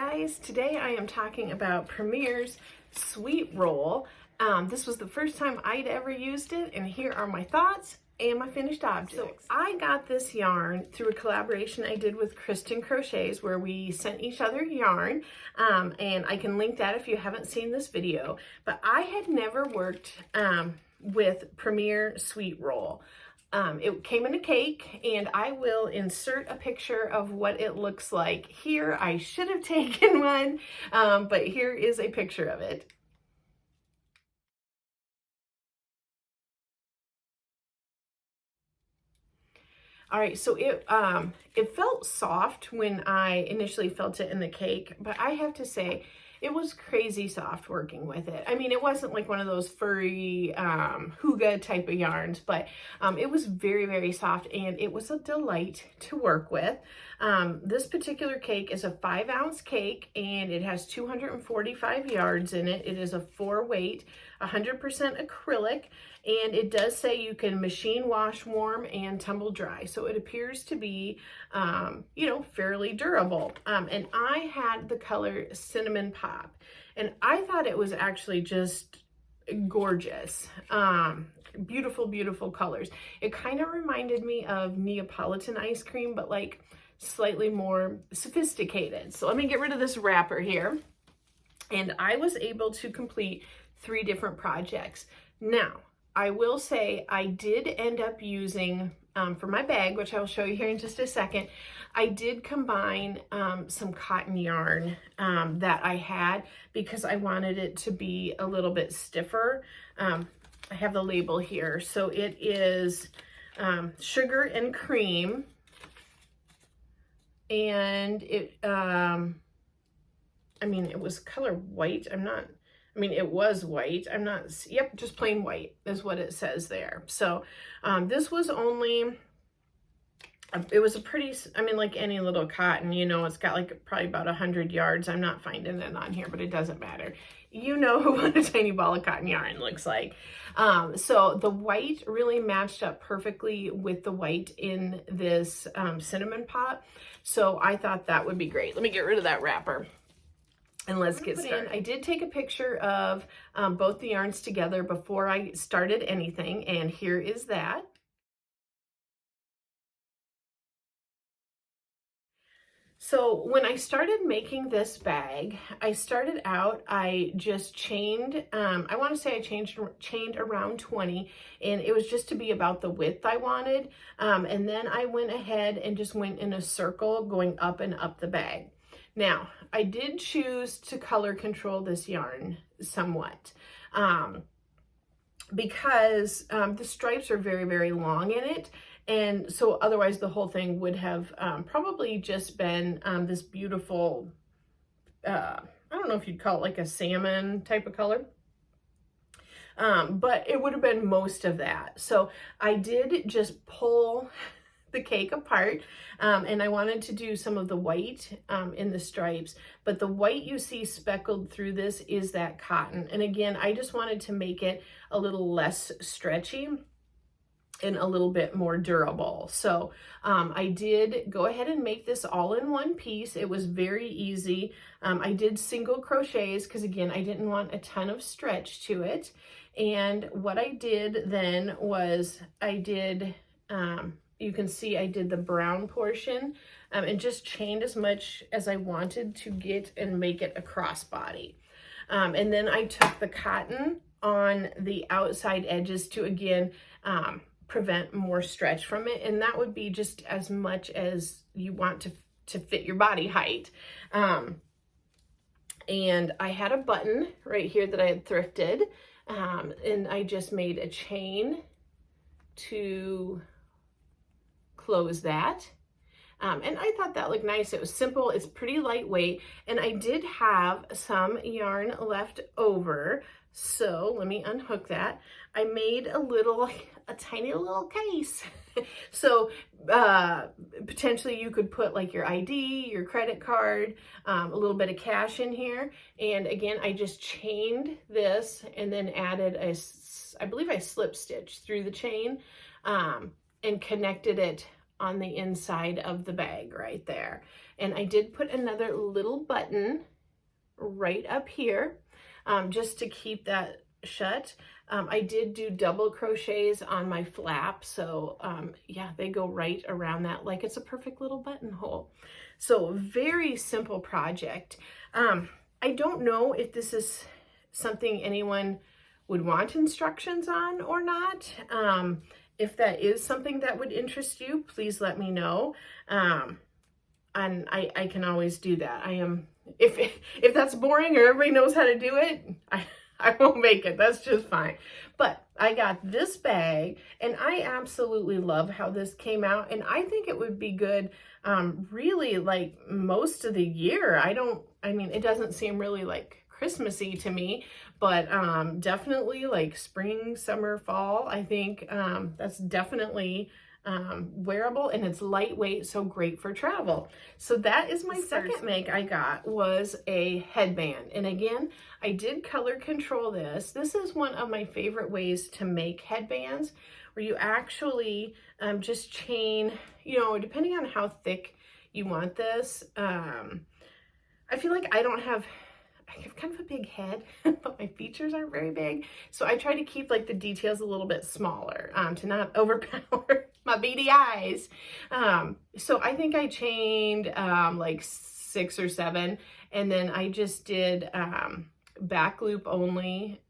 guys, today I am talking about Premier's Sweet Roll. This was the first time I'd ever used it, and here are my thoughts and my finished objects. So I got this yarn through a collaboration I did with Kristen Crochets where we sent each other yarn, and I can link that if you haven't seen this video, but I had never worked with Premier Sweet Roll. It came in a cake, and I will insert a picture of what it looks like here. I should have taken one, but here is a picture of it. All right, so it felt soft when I initially felt it in the cake, but I have to say, it was crazy soft working with it. I mean, it wasn't like one of those furry hygge type of yarns, but it was very, very soft, and it was a delight to work with. This particular cake is a 5-ounce cake, and it has 245 yards in it. It is a 4-weight, 100% acrylic, and it does say you can machine wash, warm, and tumble dry. So it appears to be, you know, fairly durable. And I had the color Cinnamon Pop, and I thought it was actually just gorgeous. Beautiful, beautiful colors. It kind of reminded me of Neapolitan ice cream, but like slightly more sophisticated. So let me get rid of this wrapper here. And I was able to complete 3 different projects. Now, I will say I did end up using, for my bag, which I will show you here in just a second, I did combine some cotton yarn that I had because I wanted it to be a little bit stiffer. I have the label here. So it is sugar and cream, and it, I mean, it was color white. It was white. Yep, just plain white is what it says there. So this was only, it was a pretty, like any little cotton, you know, it's got like probably about 100 yards. I'm not finding it on here, but it doesn't matter. You know what a tiny ball of cotton yarn looks like. So the white really matched up perfectly with the white in this Cinnamon Pop. So I thought that would be great. Let me get rid of that wrapper. And let's get started. I did take a picture of both the yarns together before I started anything, and here is that. So when I started making this bag, I just chained, I want to say I chained around 20, and it was just to be about the width I wanted. And then I went ahead and just went in a circle going up and up the bag. Now, I did choose to color control this yarn somewhat because the stripes are very, very long in it. And so otherwise the whole thing would have probably just been this beautiful, I don't know if you'd call it like a salmon type of color. But it would have been most of that. So I did just pull the cake apart, and I wanted to do some of the white in the stripes, but the white you see speckled through this is that cotton. And again, I just wanted to make it a little less stretchy and a little bit more durable. So I did go ahead and make this all in one piece. It was very easy. I did single crochets because again, I didn't want a ton of stretch to it. And what I did then was I did, you can see I did the brown portion and just chained as much as I wanted to get and make it a crossbody. And then I took the cotton on the outside edges to again prevent more stretch from it. And that would be just as much as you want to fit your body height. And I had a button right here that I had thrifted, and I just made a chain to close that. And I thought that looked nice. It was simple, it's pretty lightweight, and I did have some yarn left over. So let me unhook that. I made a tiny little case. So potentially you could put like your ID, your credit card, a little bit of cash in here. And again, I just chained this and then added I believe I slip stitched through the chain and connected it on the inside of the bag right there. And I did put another little button right up here, just to keep that shut. I did do double crochets on my flap, so yeah, they go right around that like it's a perfect little buttonhole. So very simple project. I don't know if this is something anyone would want instructions on or not. If that is something that would interest you, please let me know. And I can always do that. If that's boring or everybody knows how to do it, I won't make it. That's just fine. But I got this bag and I absolutely love how this came out. And I think it would be good, really like most of the year. I mean, it doesn't seem really like Christmassy to me, but definitely like spring, summer, fall. I think that's definitely wearable, and it's lightweight, so great for travel. So that is my second make I got, was a headband. And again, I did color control this. This is one of my favorite ways to make headbands, where you actually just chain, you know, depending on how thick you want this. I feel like I have kind of a big head, but my features aren't very big. So I try to keep like the details a little bit smaller to not overpower my beady eyes. So I think I chained like 6 or 7, and then I just did back loop only,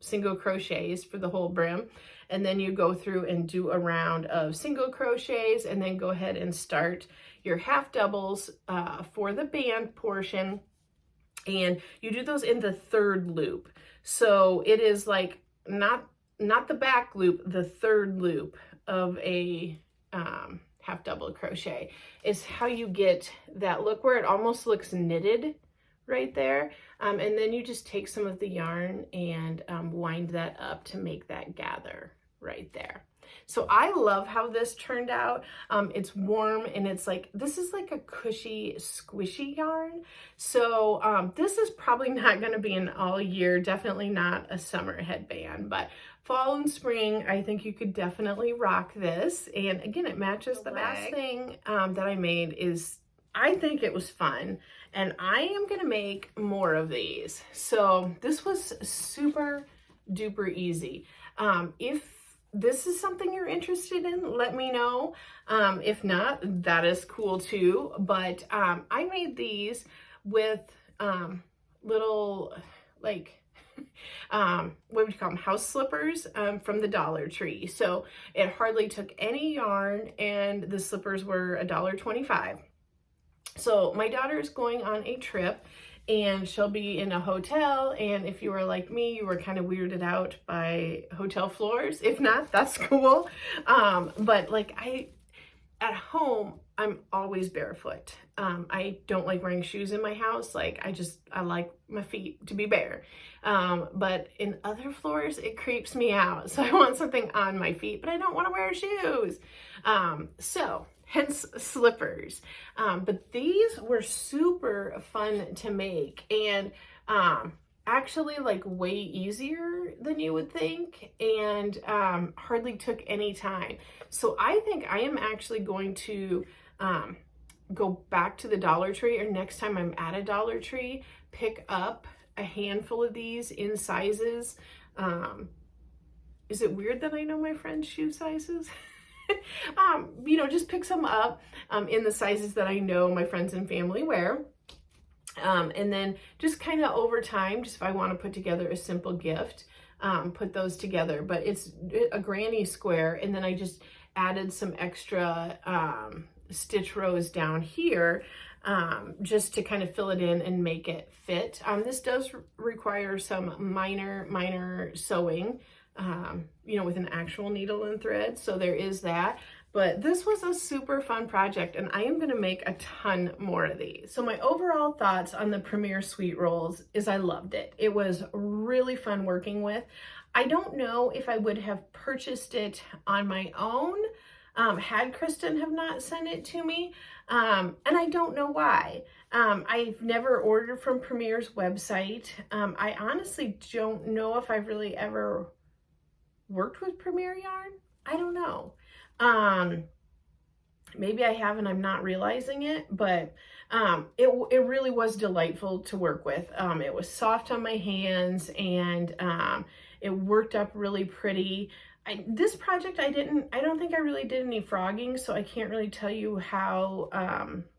single crochets for the whole brim. And then you go through and do a round of single crochets, and then go ahead and start your half doubles for the band portion. And you do those in the 3rd loop. So it is like not the back loop, the 3rd loop of a half double crochet is how you get that look where it almost looks knitted right there. And then you just take some of the yarn and wind that up to make that gather right there. So I love how this turned out. It's warm, and it's like, this is like a cushy, squishy yarn. So this is probably not going to be an all year, definitely not a summer headband, but fall and spring, I think you could definitely rock this. And again, it matches the bag. Last thing that I made is, I think it was fun, and I am going to make more of these. So this was super duper easy. If this is something you're interested in, let me know. If not, that is cool too. But I made these with little, like, what would you call them? House slippers from the Dollar Tree. So it hardly took any yarn, and the slippers were $1.25. So my daughter is going on a trip, and she'll be in a hotel, and if you were like me, you were kind of weirded out by hotel floors. If not, that's cool. But like, at home, I'm always barefoot. I don't like wearing shoes in my house. Like, I like my feet to be bare. But in other floors, it creeps me out. So I want something on my feet, but I don't want to wear shoes. So hence slippers. But these were super fun to make, and actually like way easier than you would think, and hardly took any time. So I think I am actually going to go back to the Dollar Tree, or next time I'm at a Dollar Tree, pick up a handful of these in sizes. Is it weird that I know my friends' shoe sizes? You know, just pick some up in the sizes that I know my friends and family wear. And then just kind of over time, just if I want to put together a simple gift, put those together. But it's a granny square, and then I just added some extra stitch rows down here just to kind of fill it in and make it fit. This does require some minor sewing, you know, with an actual needle and thread. So there is that. But this was a super fun project, and I am going to make a ton more of these. So my overall thoughts on the Premier Sweet Rolls is I loved it. It was really fun working with. I don't know if I would have purchased it on my own had Kristen have not sent it to me. And I don't know why. I've never ordered from Premier's website. I honestly don't know if I've really ever worked with Premier yarn. I don't know. Maybe I have and I'm not realizing it, but it really was delightful to work with. It was soft on my hands, and it worked up really pretty. This project, I don't think I really did any frogging, so I can't really tell you how,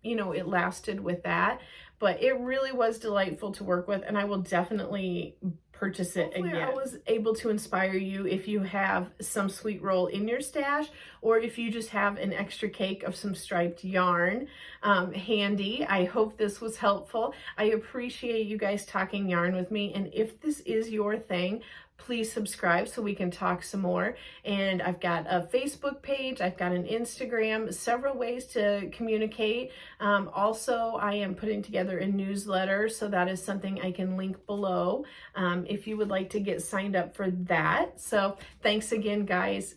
you know, it lasted with that, but it really was delightful to work with, and I will definitely purchase it again. I was able to inspire you if you have some sweet roll in your stash, or if you just have an extra cake of some striped yarn handy. I hope this was helpful. I appreciate you guys talking yarn with me, and if this is your thing, please subscribe so we can talk some more. And I've got a Facebook page, I've got an Instagram, several ways to communicate. Also, I am putting together a newsletter, so that is something I can link below if you would like to get signed up for that. So thanks again, guys.